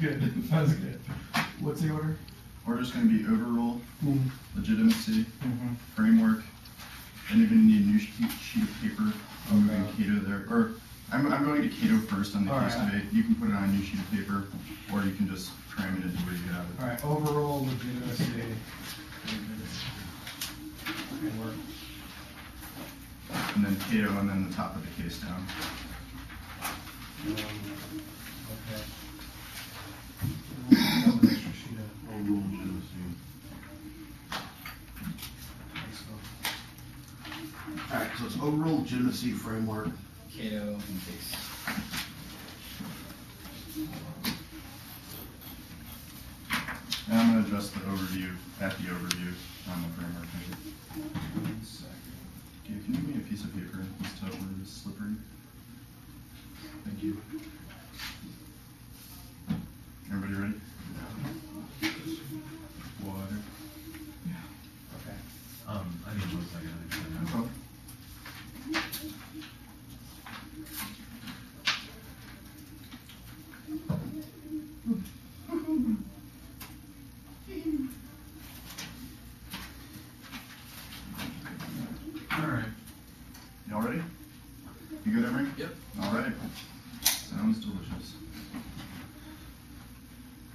Good. That's good. What's the order? Order's going to be overrule, Mm-hmm. legitimacy, Mm-hmm. framework, and you're going to need a new sheet of paper. I'm moving Okay. Cato there. Or I'm going to Cato first on the All case right. debate. You can put it on a new sheet of paper, or you can just cram it into where you have it. All right. Overall legitimacy. Framework. And then Cato, and then the top of the case down. Okay. Have an extra sheet of- Overrule legitimacy. Thanks, Phil. Alright, so it's overrule legitimacy framework. Cato and case. And I'm going to adjust the overview at the overview on the framework. One second. Okay, can you give me a piece of paper? This top where it is slippery. Thank you. Everybody ready? Water. Okay. I need 1 second. No problem. All right. Y'all ready? You good, Emery? Yep. All right. Sounds delicious.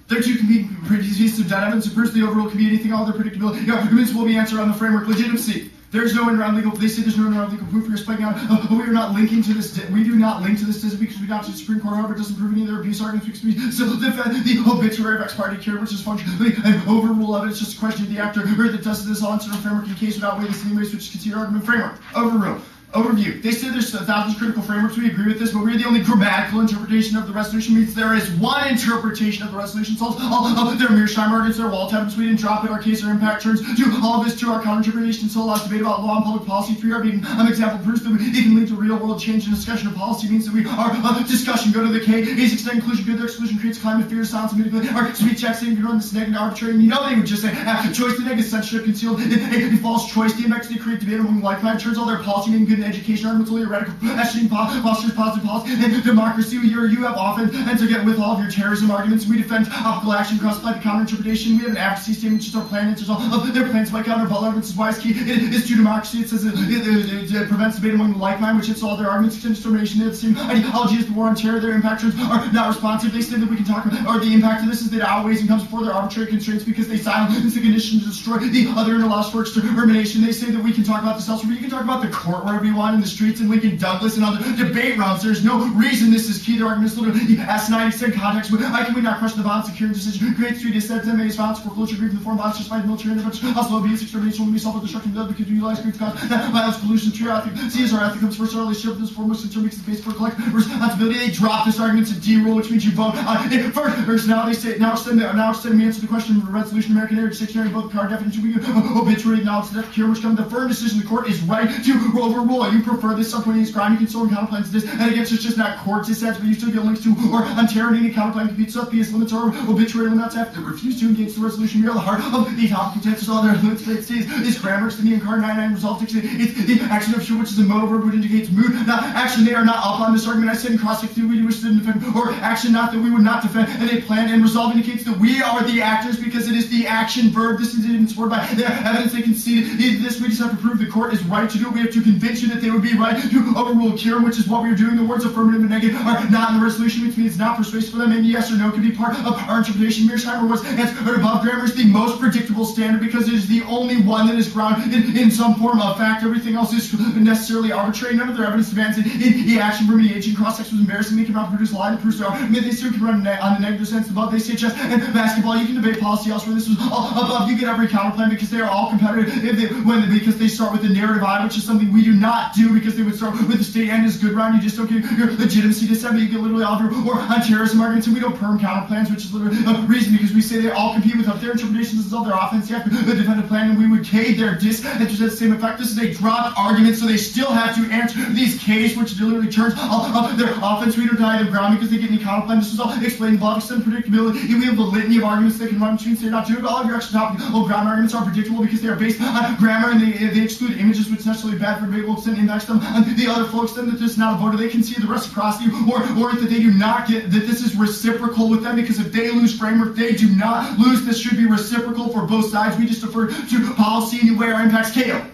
There are two competing pieces of dynamics. The first, the overall can be anything, all their predictability. Your arguments will be answered on the framework legitimacy. There's no in-round legal. They say there's no in-round legal proof. You're spiking out. We are not linking to this. We do not link to this decision because we got to the Supreme Court. However, it doesn't prove any of their abuse arguments because we still defend the obituary of ex parte care, which is functionally an overrule of it. It's just a question of the actor or that does this on sort of framework in case without weighing this anyways, which is considered argument framework. Overrule. Overview. They say there's thousands of critical frameworks. We agree with this, but we're the only grammatical interpretation of the resolution. Means there is one interpretation of the resolution. So all of their Mearsheimer arguments, their wall tabs, we didn't drop it. Our case or impact turns to all of this to our counter-interpretation. So last debate about law and public policy. 3 are being example proofs that it can lead to real world change and discussion of policy. Means that we are discussion. Go to the K. A's extent inclusion. Good. Their exclusion creates climate fear. Sounds immediately. Our speech checks saying you're on this negative arbitrary. And you know they would just say choice. The negative censorship concealed. A false choice. The index they create debate among like-minded. Turns all their policy making good in education arguments only radical questioning postures, positive policy, and democracy. You have often, and to get with all of your terrorism arguments, we defend optical action, cross-apply the counter-interpretation. We have an advocacy statement, which is our plan, answers all of their plans by counter-ball arguments is why it's key. It is to democracy. It says it prevents debate among the like-minded, which hits all their arguments, extends discrimination. They have the same ideology as the war on terror. Their impact terms are not responsive. They say that we can talk about, or the impact of this is that it outweighs and comes before their arbitrary constraints because they silence the condition to destroy the other and allows for extermination. They say that we can talk about this elsewhere, but you can talk about the court wherever you want in the streets and Lincoln Douglas and other debate rounds. There's no reason this is key. Their arguments literally ask 90% context. How can we not question the violence, securing decision, create 3 dissent, MA's violence, foreclosure, grief in the form of violence, just by military intervention, hostile abuse, extermination, will be self-destruction, death because we utilize great cause, violence, pollution, true ethic. See, as our ethic comes first, our relationship with this foremost concern makes the base for collective responsibility. They drop this argument to D-rule, which means you vote on it first. Now they say, now extend me answer the question of resolution, American Heritage Dictionary, both card definition, we obituary, acknowledge the death cure, which come the firm decision the court is right to overrule. You prefer this subpoena crime, you can still counterplans this, and against it's just not court dissents, but you still get links to or Ontario any counterplan competes up PS limits or obituary limits have to refuse to engage the resolution. We are the heart of the topic contenders. All their limits that stays is grammar, it's the Neon card 99 resolve dictionary. It's the action of show, which is a mode verb which indicates mood, not action. They are not up on this argument. I said in cross if we wish to defend or action not that we would not defend, and they plan and resolve indicates that we are the actors because it is the action verb. This is even supported by their evidence. They conceded this. We just have to prove the court is right to do it. We have to convince you that they would be right to overrule Kieran, which is what we are doing. The words affirmative and negative are not in the resolution, which means it's not persuasive for them, and yes or no can be part of our interpretation. Mearsheimer was answered above. Grammar is the most predictable standard because it is the only one that is grounded in some form of fact. Everything else is necessarily arbitrary. None of their evidence demands it. The action verb mediation cross-sex was embarrassing. They cannot produce a lie that proves their own. They still can run on the negative sense above. They say chess and basketball. You can debate policy elsewhere. This was all above. You get every counterplan because they are all competitive. Because they start with the narrative I, which is something we do not do because they would start with the state end is good round. You just don't get your legitimacy to but you get literally off or on terrorism arguments, and we don't perm counterplans, which is literally a reason because we say they all compete with their interpretations of their offense. You have to defend a plan, and we would K their dis and just have the same effect. This is a dropped argument, so they still have to answer these K's, which literally turns off their offense. We don't deny them ground because they get any counterplan. This is all explained logic and predictability. We have the litany of arguments they can run between, so you're not doing all of your extra topic. All ground arguments are predictable because they are based on grammar and they exclude images, which it's necessarily bad for people to impacts them. And the other folks then that just not a voter, they can see the reciprocity or that they do not get that this is reciprocal with them, because if they lose framework, they do not lose. This should be reciprocal for both sides. We just defer to policy anyway our impacts KO.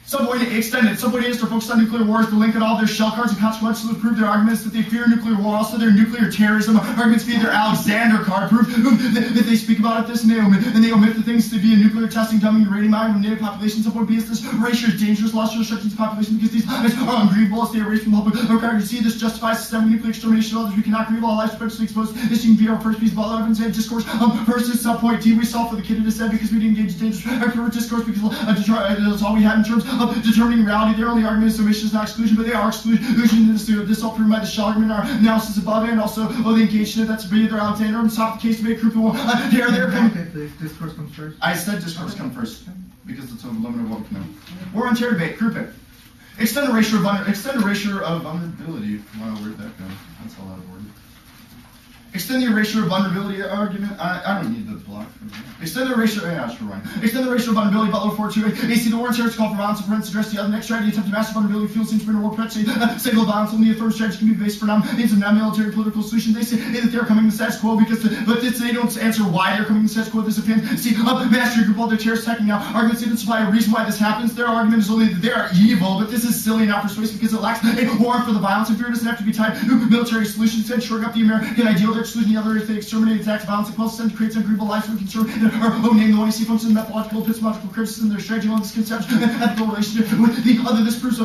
Subpoint extended. Subpoint is to focus on nuclear wars, to link at all their shell cards and consequences to prove their arguments that they fear nuclear war, also their nuclear terrorism arguments via their Alexander card proof that they speak about it this, and they omit the things to be a nuclear testing, dumbing, uranium mine, and native populations. Subpoint B is this erasure is dangerous, loss of restrictions to population because these lives are ungrievable as they erase from public record. You see, this justifies systemic nuclear extermination of others. We cannot grieve all lives potentially exposed. This can be our first piece of all evidence and discourse. Versus subpoint D, we saw for the kid who said because we didn't engage in dangerous discourse because that's all we had in terms of determining reality. Their only argument is omission is not exclusion, but they are exclusion. This all proven by the Shell argument in our analysis above, and also the engagement that's be their Alexander and stop the case to make group one. Discourse comes first. I said discourse come first because it's a limited what we can know. War on terror debate, group it. Extend the ratio of vulnerability. Wow, where'd that go? That's a lot of words. Extend the erasure of vulnerability argument. I don't need the block. Extend the erasure. Yeah, sure, right. Extend the erasure of vulnerability. Butler 428. AC the war on terror call for violence and friends address the other next strategy. Attempt to master vulnerability. Fuel seems to be war protection. Signal violence. Only a third strategy can be based for means of non-military political solution. They say that they're coming to status quo because, they don't answer why they're coming to status quo. This opinion. See, mastery group all their terrorists attacking now. Arguments they don't supply a reason why this happens. Their argument is only that they are evil, but this is silly and not persuasive because it lacks a warrant for the violence. And fear doesn't have to be tied to military solutions and shoring up the American ideal. Their exclusion the other if they exterminate, attacks, violence, and close and creates ungrievable lives we concern or name the one you see functions methodological, epistemological criticism, their strategy on this conception, and ethical relationship with the other. This proves that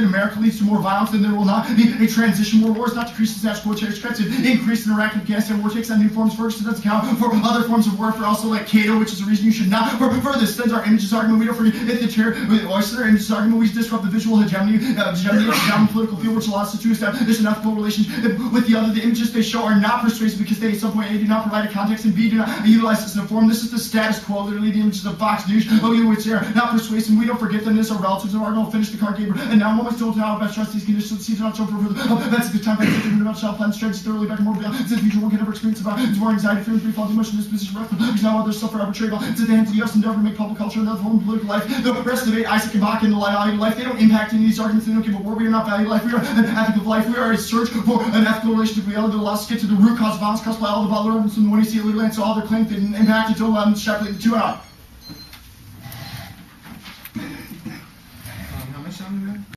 America leads to more violence, and there will not be a transition. More wars, not decrease in status quo, terrorist threats, and increase in Iraq and Afghanistan. War takes on new forms. Ferguson doesn't count for other forms of warfare, also like Cato, which is a reason you should not. For this extends our images argument. We don't forget if the terror, our images argument, we disrupt the visual hegemony of the political field, which allows us to establish an ethical relationship with the other. The images they show are not persuasive because they, at some point, A, do not provide a context, and B, do not utilize this in a form. This is the status quo. Literally, the images of Fox News, which are not persuasive. We don't forget them. This our relatives of our going to finish the card game. And now, moments told how best trust these conditions. Seeds are not shown for further. That's a good time for thinking about shell plan strategies thoroughly back more beyond. Since future one can never experience about it's more anxiety, fear, and free fall, emotion, disposition, breath, because now others suffer arbitrary. It's at the hands of the U.S. endeavor to make public culture and other form of political life. The rest of it, Isaac and Bach, and the value of life, they don't impact any of these arguments. They don't give a war. We are not value life. We are an ethic of life. We are a search for an ethical relationship with the other that allows us to get to the root cause of violence caused by all the Butler and when you see illegal and so all their claims didn't impact until Shepley 2 out. How much time do we have?